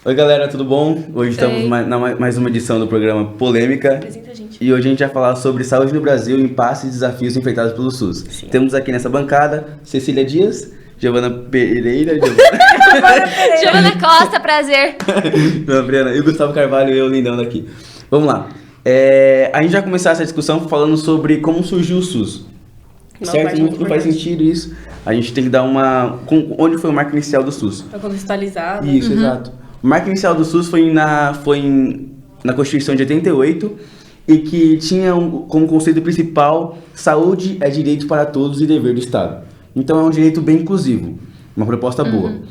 Oi galera, tudo bom? Hoje estamos mais uma edição do programa Polêmica. Apresenta a gente. E hoje a gente vai falar sobre saúde no Brasil, impasses e desafios enfrentados pelo SUS. Sim. Temos aqui nessa bancada Cecília Dias, Giovana Pereira, Giovana Costa, prazer. Briana, e o Gustavo Carvalho e eu, lindão daqui. Vamos lá. A gente vai começar essa discussão falando sobre como surgiu o SUS. Certo? Não faz sentido isso. A gente tem que dar onde foi o marco inicial do SUS? Pra contextualizar. Né? Isso, exato. O marco inicial do SUS foi na Constituição de 88 e que tinha como conceito principal saúde é direito para todos e dever do Estado. Então é um direito bem inclusivo, uma proposta boa.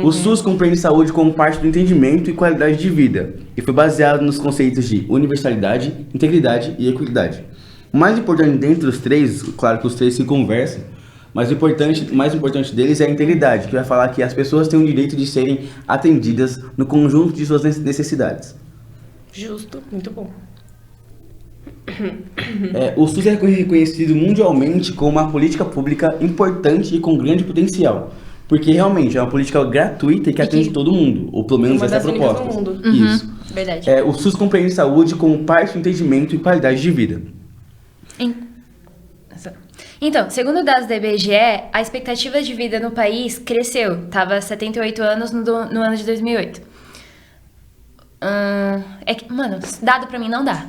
O SUS compreende saúde como parte do entendimento e qualidade de vida e foi baseado nos conceitos de universalidade, integridade e equidade. O mais importante dentre os três, claro que os três se conversam, mas o mais importante deles é a integridade, que vai falar que as pessoas têm o direito de serem atendidas no conjunto de suas necessidades. Justo, muito bom. O SUS é reconhecido mundialmente como uma política pública importante e com grande potencial, porque realmente é uma política gratuita e que atende todo mundo, ou pelo menos essa é a proposta. Do mundo. Isso. Verdade. O SUS compreende saúde como parte do entendimento e qualidade de vida. Então, segundo dados da IBGE, a expectativa de vida no país cresceu. Tava 78 anos no ano de 2008. Mano, dado pra mim não dá.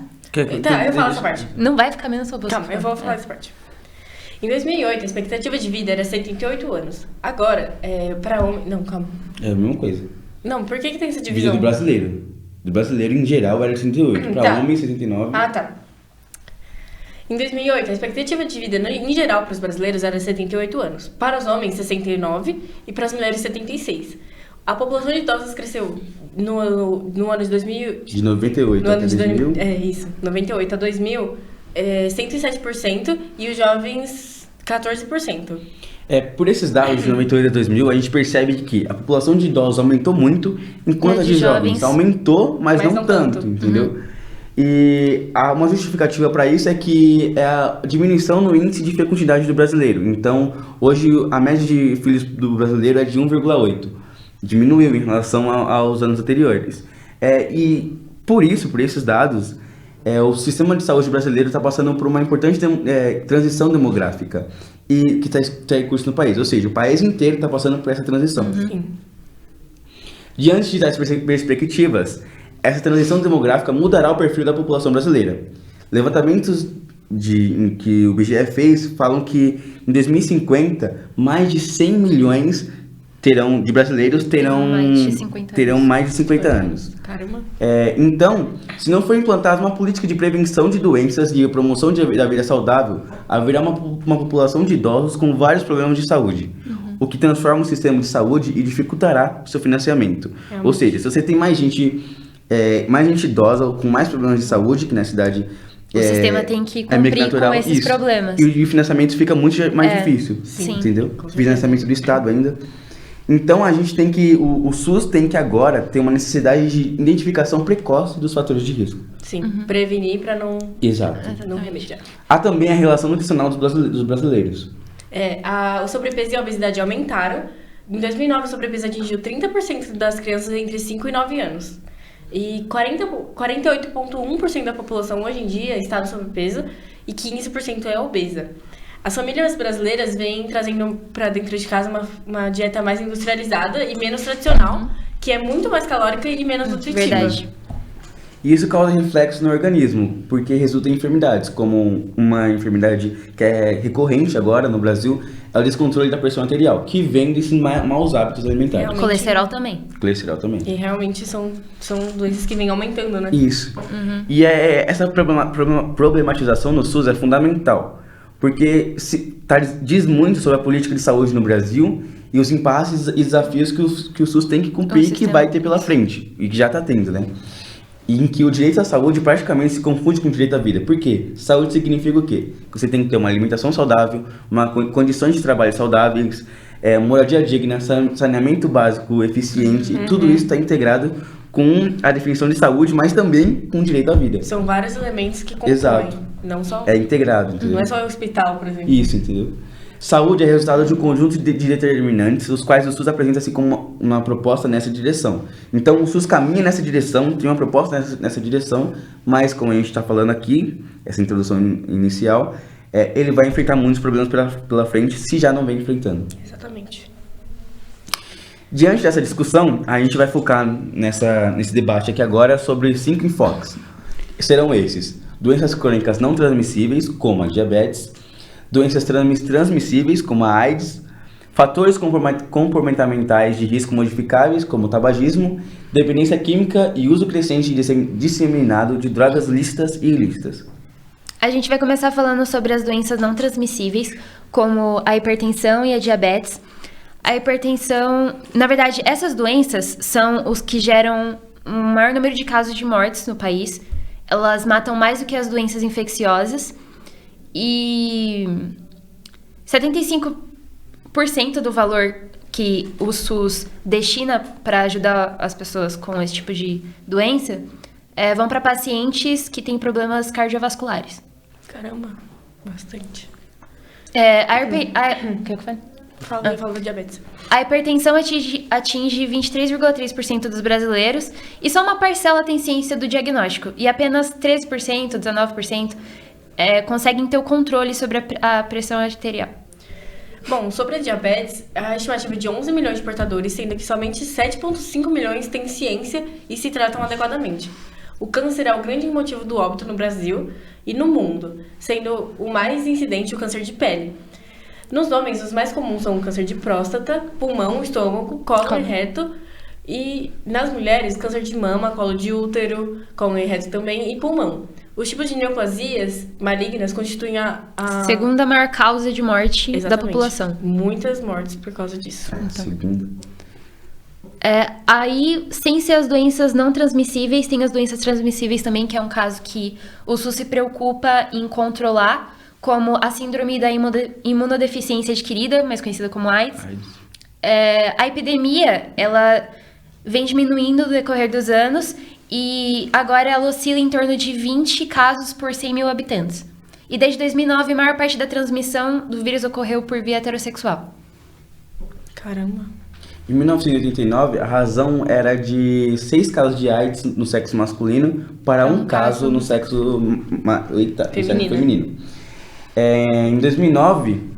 Tá, eu falo essa parte. Não vai ficar menos sua bolsa. Calma, eu vou falar essa parte. Em 2008, a expectativa de vida era 78 anos. Agora, pra homem... Não, calma. É a mesma coisa. Não, por que tem essa Vida divisão? do brasileiro. Do brasileiro em geral era 68. Para Tá. homem, 69. Ah, tá. Em 2008, a expectativa de vida em geral para os brasileiros era 78 anos. Para os homens, 69 e para as mulheres, 76. A população de idosos cresceu no ano de 2000... De 98 No até ano de 2000. isso. 98 a 2000, 107% e os jovens, 14%. Por esses dados de 98 a 2000, a gente percebe que a população de idosos aumentou muito, enquanto a de jovens aumentou, mas não tanto, entendeu? E uma justificativa para isso é que é a diminuição no índice de fecundidade do brasileiro. Então, hoje a média de filhos do brasileiro é de 1,8. Diminuiu em relação aos anos anteriores. E por esses dados, o sistema de saúde brasileiro está passando por uma importante transição demográfica e que está em curso no país. Ou seja, o país inteiro está passando por essa transição. Sim. Diante das perspectivas, essa transição demográfica mudará o perfil da população brasileira. Levantamentos que o IBGE fez falam que em 2050 mais de 100 milhões de brasileiros terão mais de 50 anos. Caramba. Então, se não for implantada uma política de prevenção de doenças e promoção da vida saudável, haverá uma população de idosos com vários problemas de saúde, o que transforma o sistema de saúde e dificultará o seu financiamento. Realmente. Ou seja, se você tem mais gente idosa com mais problemas de saúde, que na cidade O sistema tem que meio cumprir natural, com esses isso. problemas. E o financiamento fica muito mais difícil, sim. entendeu? Financiamento do Estado ainda. Então a gente tem que, o SUS tem que agora ter uma necessidade de identificação precoce dos fatores de risco. Sim, prevenir para não... Exato. Não remediar. Há também a relação nutricional dos brasileiros. O sobrepeso e a obesidade aumentaram. Em 2009, o sobrepeso atingiu 30% das crianças entre 5 e 9 anos. E 48,1% da população hoje em dia está no sobrepeso e 15% é obesa. As famílias brasileiras vêm trazendo para dentro de casa uma dieta mais industrializada e menos tradicional, que é muito mais calórica e menos nutritiva. Verdade. E isso causa reflexo no organismo, porque resulta em enfermidades, como uma enfermidade que é recorrente agora no Brasil, é o descontrole da pressão arterial, que vem desses maus hábitos alimentares. Realmente. Colesterol também. Colesterol também. E realmente são doenças que vêm aumentando, né? Isso. E essa problematização no SUS é fundamental, porque diz muito sobre a política de saúde no Brasil e os impasses e desafios que o SUS tem que cumprir e que vai ter pela frente, e que já está tendo, né? E em que o direito à saúde praticamente se confunde com o direito à vida. Por quê? Saúde significa o quê? Que você tem que ter uma alimentação saudável, condições de trabalho saudáveis, moradia digna, saneamento básico eficiente, e tudo isso está integrado com a definição de saúde, mas também com o direito à vida. São vários elementos que compõem. Exato. Não só... É integrado, entendeu? Não é só o hospital, por exemplo. Isso, entendeu? Saúde é resultado de um conjunto de determinantes, os quais o SUS apresenta-se como uma proposta nessa direção. Então, o SUS caminha nessa direção, tem uma proposta nessa direção, mas, como a gente está falando aqui, essa introdução inicial, ele vai enfrentar muitos problemas pela frente, se já não vem enfrentando. Exatamente. Diante dessa discussão, a gente vai focar nesse debate aqui agora sobre 5 enfoques. Serão esses: doenças crônicas não transmissíveis, como a diabetes; doenças transmissíveis, como a AIDS; fatores comportamentais de risco modificáveis, como o tabagismo; dependência química e uso crescente e disseminado de drogas lícitas e ilícitas. A gente vai começar falando sobre as doenças não transmissíveis, como a hipertensão e a diabetes. A hipertensão, na verdade, essas doenças são os que geram um maior número de casos de mortes no país. Elas matam mais do que as doenças infecciosas. E 75% do valor que o SUS destina para ajudar as pessoas com esse tipo de doença vão para pacientes que têm problemas cardiovasculares. Caramba, bastante. O que eu falei? Fala da diabetes. A hipertensão atinge 23,3% dos brasileiros e só uma parcela tem ciência do diagnóstico. E apenas 13%, 19% conseguem ter o controle sobre a pressão arterial. Bom, sobre a diabetes, a estimativa é de 11 milhões de portadores, sendo que somente 7,5 milhões têm ciência e se tratam adequadamente. O câncer é o grande motivo do óbito no Brasil e no mundo, sendo o mais incidente o câncer de pele. Nos homens, os mais comuns são o câncer de próstata, pulmão, estômago, colo e reto. E nas mulheres, câncer de mama, colo de útero, colo e reto também, e pulmão. Os tipos de neoplasias malignas constituem a segunda maior causa de morte da população. Muitas mortes por causa disso. Segunda. Aí, sem ser as doenças não transmissíveis, tem as doenças transmissíveis também, que é um caso que o SUS se preocupa em controlar, como a síndrome da imunodeficiência adquirida, mais conhecida como AIDS. A epidemia, ela vem diminuindo no decorrer dos anos e agora ela oscila em torno de 20 casos por 100 mil habitantes. E desde 2009, a maior parte da transmissão do vírus ocorreu por via heterossexual. Caramba. Em 1989, a razão era de 6 casos de AIDS no sexo masculino para um caso no sexo feminino. Em 2009,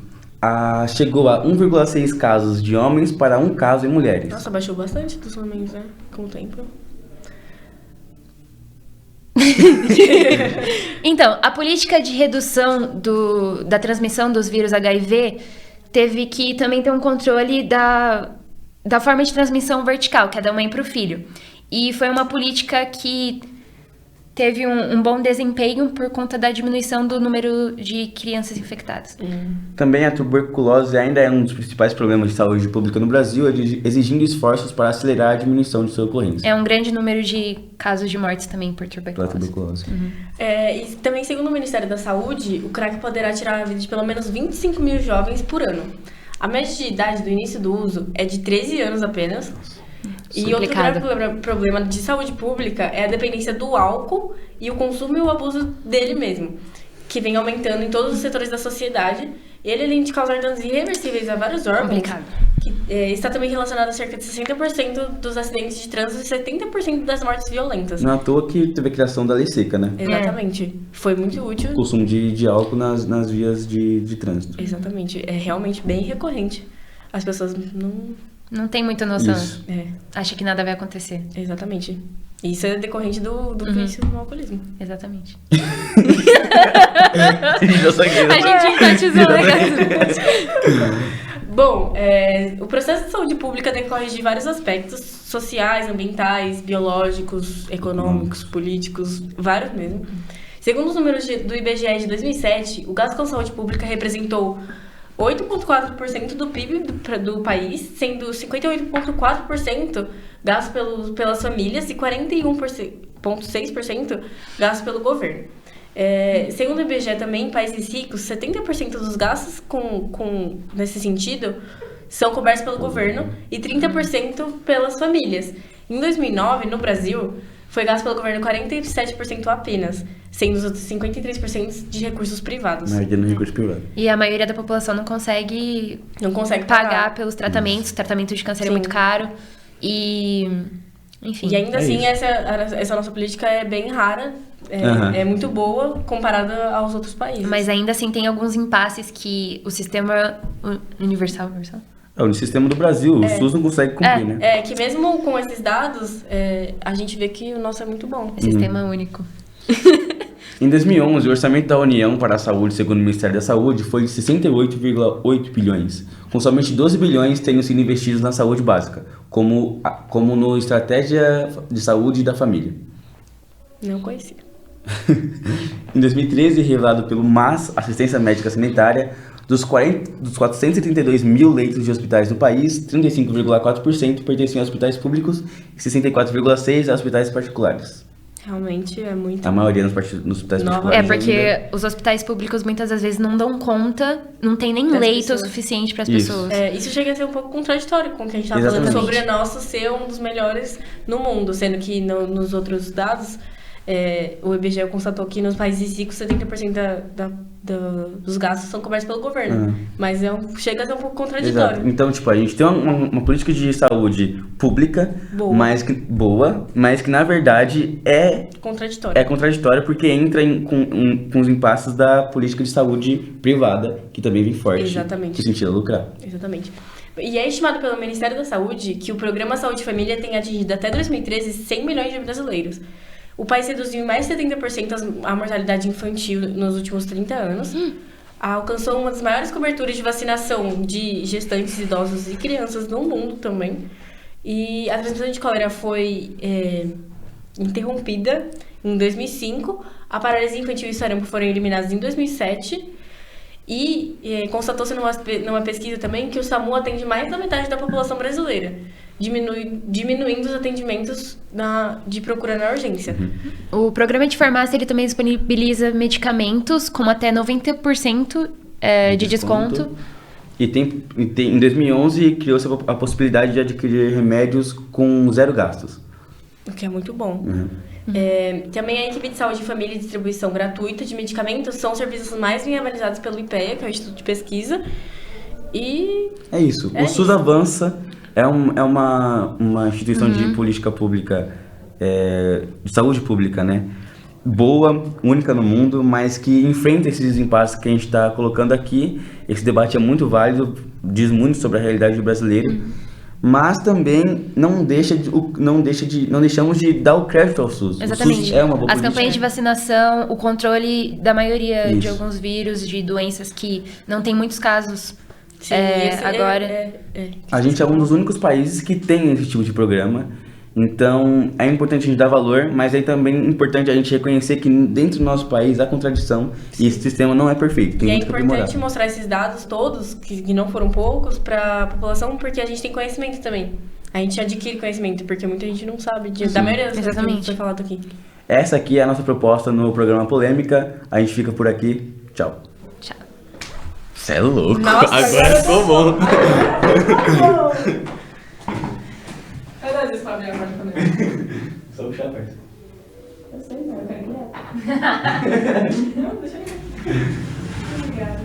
chegou a 1,6 casos de homens para um caso em mulheres. Nossa, baixou bastante dos homens, né? Com o tempo. Então, a política de redução da transmissão dos vírus HIV teve que também ter um controle da forma de transmissão vertical, que é da mãe para o filho. E foi uma política que teve um bom desempenho por conta da diminuição do número de crianças infectadas. Também a tuberculose ainda é um dos principais problemas de saúde pública no Brasil, exigindo esforços para acelerar a diminuição de sua ocorrência. É um grande número de casos de mortes também por tuberculose. E também, segundo o Ministério da Saúde, o crack poderá tirar a vida de pelo menos 25 mil jovens por ano. A média de idade do início do uso é de 13 anos apenas. E outro grave problema de saúde pública é a dependência do álcool e o consumo e o abuso dele mesmo, que vem aumentando em todos os setores da sociedade. Ele, além de causar danos irreversíveis a vários órgãos, está também relacionado a cerca de 60% dos acidentes de trânsito e 70% das mortes violentas. Não é à toa que teve a criação da lei seca, né? Exatamente. Foi muito útil. O consumo de álcool nas vias de trânsito. Exatamente. É realmente bem recorrente. As pessoas não tem muita noção. Acha que nada vai acontecer. Exatamente. Isso é decorrente do vício no alcoolismo. Exatamente. A gente enfatizou, né? Bom, o processo de saúde pública decorre de vários aspectos sociais, ambientais, biológicos, econômicos, políticos, vários mesmo. Segundo os números do IBGE de 2007, o gasto com saúde pública representou 8,4% do PIB do país, sendo 58,4% gasto pelas famílias e 41,6% gasto pelo governo. Segundo o IBGE também, em países ricos, 70% dos gastos nesse sentido são cobertos pelo governo e 30% pelas famílias. Em 2009, no Brasil, foi gasto pelo governo 47% apenas, sendo os outros 53% de recursos privados. A maioria no recurso privado. E a maioria da população não consegue pagar pelos tratamentos. O tratamento de câncer é muito caro. E... Enfim. E ainda assim, essa nossa política é bem rara. É muito boa comparada aos outros países. Mas ainda assim tem alguns impasses que o sistema universal... É o sistema do Brasil, o SUS não consegue cumprir, né? É que mesmo com esses dados, a gente vê que o nosso é muito bom. É sistema único. Em 2011, o orçamento da União para a Saúde, segundo o Ministério da Saúde, foi de 68,8 bilhões, com somente 12 bilhões tendo sido investidos na saúde básica, como no Estratégia de Saúde da Família. Não conhecia. Em 2013, revelado pelo MAS, Assistência Médica Sanitária, dos 432 mil leitos de hospitais no país, 35,4% pertenciam a hospitais públicos e 64,6% a hospitais particulares. Realmente é muito... A maioria nos hospitais particulares. Porque os hospitais públicos muitas das vezes não dão conta, não tem nem leito suficiente para as pessoas. Isso chega a ser um pouco contraditório com o que a gente está falando sobre o nosso ser um dos melhores no mundo, sendo que nos outros dados, o IBGE constatou que nos países ricos 70% dos gastos são cobertos pelo governo. Mas chega a ser um pouco contraditório. Exato. Então, a gente tem uma política de saúde pública mas que na verdade é contraditória porque entra com os impasses da política de saúde privada, que também vem forte. Exatamente. Que sentido lucrar. Exatamente. E é estimado pelo Ministério da Saúde que o Programa Saúde e Família tem atingido até 2013 100 milhões de brasileiros. O país reduziu em mais de 70% a mortalidade infantil nos últimos 30 anos. Alcançou uma das maiores coberturas de vacinação de gestantes, idosos e crianças no mundo também. E a transmissão de cólera foi interrompida em 2005. A paralisia infantil e o sarampo foram eliminados em 2007. E constatou-se numa pesquisa também que o SAMU atende mais da metade da população brasileira, diminuindo os atendimentos de procura na urgência. O programa de farmácia ele também disponibiliza medicamentos com até 90% de desconto. E em 2011 criou-se a possibilidade de adquirir remédios com zero gastos. O que é muito bom. Também a equipe de saúde e família e distribuição gratuita de medicamentos são os serviços mais bem avaliados pelo IPEA, que é o Instituto de Pesquisa. E... É isso. O SUS avança, é uma instituição de política pública, de saúde pública, né? Boa, única no mundo, mas que enfrenta esses impasses que a gente está colocando aqui. Esse debate é muito válido, diz muito sobre a realidade do brasileiro. Mas também não deixamos de dar o crédito ao SUS. Exatamente. O SUS é uma boa As campanhas de vacinação, o controle da maioria de alguns vírus, de doenças que não tem muitos casos. Sim, agora. A gente é um dos únicos países que tem esse tipo de programa. Então, é importante a gente dar valor, mas é também importante a gente reconhecer que dentro do nosso país há contradição e esse sistema não é perfeito. E é importante mostrar esses dados todos, que não foram poucos, para a população, porque a gente tem conhecimento também. A gente adquire conhecimento, porque muita gente não sabe da maioria das coisas que foi falado aqui. Essa aqui é a nossa proposta no programa Polêmica. A gente fica por aqui. Tchau. Tchau. Você é louco. Nossa, agora ficou bom. Só puxar a parte. Eu sei, não, eu quero direto. Não, deixa eu ir. Obrigada.